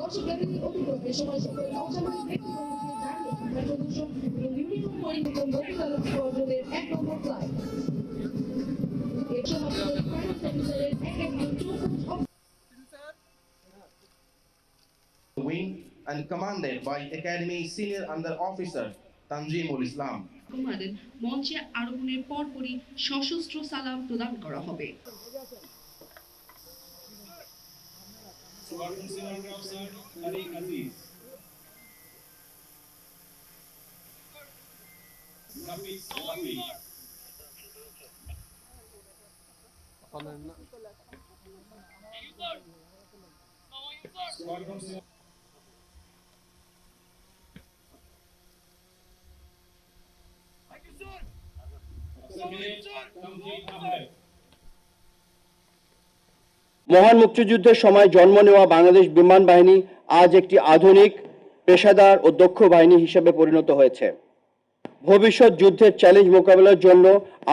অস্বীকারী অভিযোগের সময় সকল অসামাজিক ব্যক্তিগণকে দাঁড়িয়ে আমরা প্রদর্শন এবং ইউনিফর্ম পরিহিত মহিলা অর্জনের 1 নম্বর ফ্লাইট এর সমাপ্ত ফায়ার সার্ভিসের একাডেমির চৌকস wing and commanded by Academy Senior Under Officer Tanjimul Islam. কুমারের মঞ্চে আরোহণের পরপরই সশস্ত্র সালাম প্রদান করা হবে। মহান মুক্তিযুদ্ধের সময় জন্ম নেওয়া বাংলাদেশ বিমান বাহিনী আজ একটি আধুনিক, পেশাদার ও দক্ষ বাহিনী হিসেবে পরিণত হয়েছে। ভবিষ্যৎ যুদ্ধের চ্যালেঞ্জ মোকাবেলার জন্য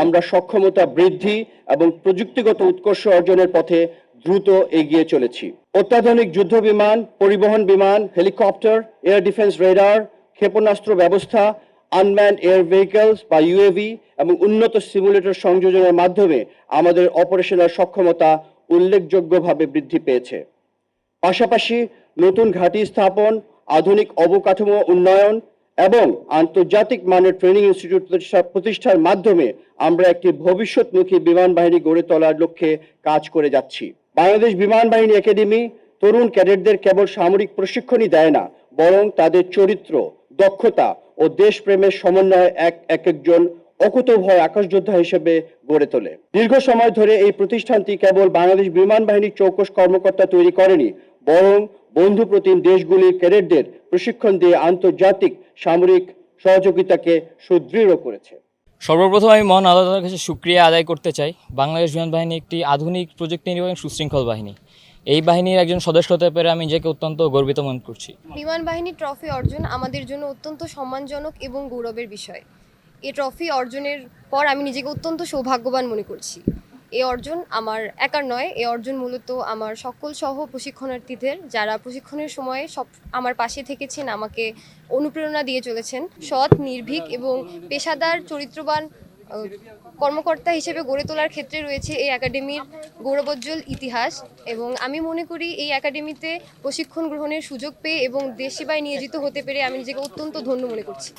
আমরা সক্ষমতা বৃদ্ধি এবং প্রযুক্তিগত উৎকর্ষ অর্জনের পথে দ্রুত এগিয়ে চলেছি। অত্যাধুনিক যুদ্ধ বিমান, পরিবহন বিমান, হেলিকপ্টার, এয়ার ডিফেন্স রেডার, ক্ষেপণাস্ত্র ব্যবস্থা, আনম্যান্ড এয়ার ভেহিকলস বা ইউএভি এবং উন্নত সিমুলেটর সংযোজনের মাধ্যমে আমাদের অপারেশনাল সক্ষমতা উল্লেখযোগ্যভাবে বৃদ্ধি পেয়েছে। পাশাপাশি নতুন ঘাঁটি স্থাপন, আধুনিক অবকাঠামো উন্নয়ন এবং আন্তর্জাতিক মানের ট্রেনিং ইনস্টিটিউট প্রতিষ্ঠার মাধ্যমে আমরা একটি ভবিষ্যৎমুখী বিমান বাহিনী গড়ে তোলার লক্ষ্যে কাজ করে যাচ্ছি। বাংলাদেশ বিমান বাহিনী একাডেমি তরুণ ক্যাডেটদের কেবল সামরিক প্রশিক্ষণই দেয় না, বরং তাদের চরিত্র, দক্ষতা ও দেশপ্রেমের সমন্বয়ে একজন অকুতোভয় আকাশযোদ্ধা হিসেবে গড়ে তোলে। দীর্ঘ সময় ধরে এই প্রতিষ্ঠানটি কেবল বাংলাদেশ বিমান বাহিনীর চৌকস কর্মকর্তা তৈরি করেনি, বরং বন্ধুপ্রতিম দেশগুলির ক্যাডেটদের প্রশিক্ষণ দিয়ে আন্তর্জাতিক সামরিক সহযোগিতাকে সুদৃঢ় করেছে। সর্বপ্রথম আমি মহান আল্লাহ তাআলার কাছে শুকরিয়া আদায় করতে চাই। বাংলাদেশ বিমান বাহিনী একটি আধুনিক প্রযুক্তি নির্ভর এবং সুশৃঙ্খল বাহিনী। এই বাহিনীর একজন সদস্য হতে পেরে আমি নিজেকে অত্যন্ত গর্বিত মনে করছি। বিমান বাহিনী ট্রফি অর্জন আমাদের জন্য অত্যন্ত সম্মানজনক এবং গৌরবের বিষয়। এই ট্রফি অর্জনের পর আমি নিজেকে অত্যন্ত সৌভাগ্যবান মনে করছি। এই অর্জন আমার একার নয়, এই অর্জন মূলত আমার সকল সহ প্রশিক্ষণার্থীদের, যারা প্রশিক্ষণের সময় আমার পাশে থেকেছেন, আমাকে অনুপ্রেরণা দিয়ে চলেছেন। সৎ, নির্ভীক এবং পেশাদার চরিত্রবান কর্মকর্তা হিসেবে গড়ে তোলার ক্ষেত্রে রয়েছে এই একাডেমির গৌরবোজ্জ্বল ইতিহাস এবং আমি মনে করি এই একাডেমিতে প্রশিক্ষণ গ্রহণের সুযোগ পেয়ে এবং দেশ সেবায় নিয়োজিত হতে পেরে আমি নিজেকে অত্যন্ত ধন্য মনে করছি।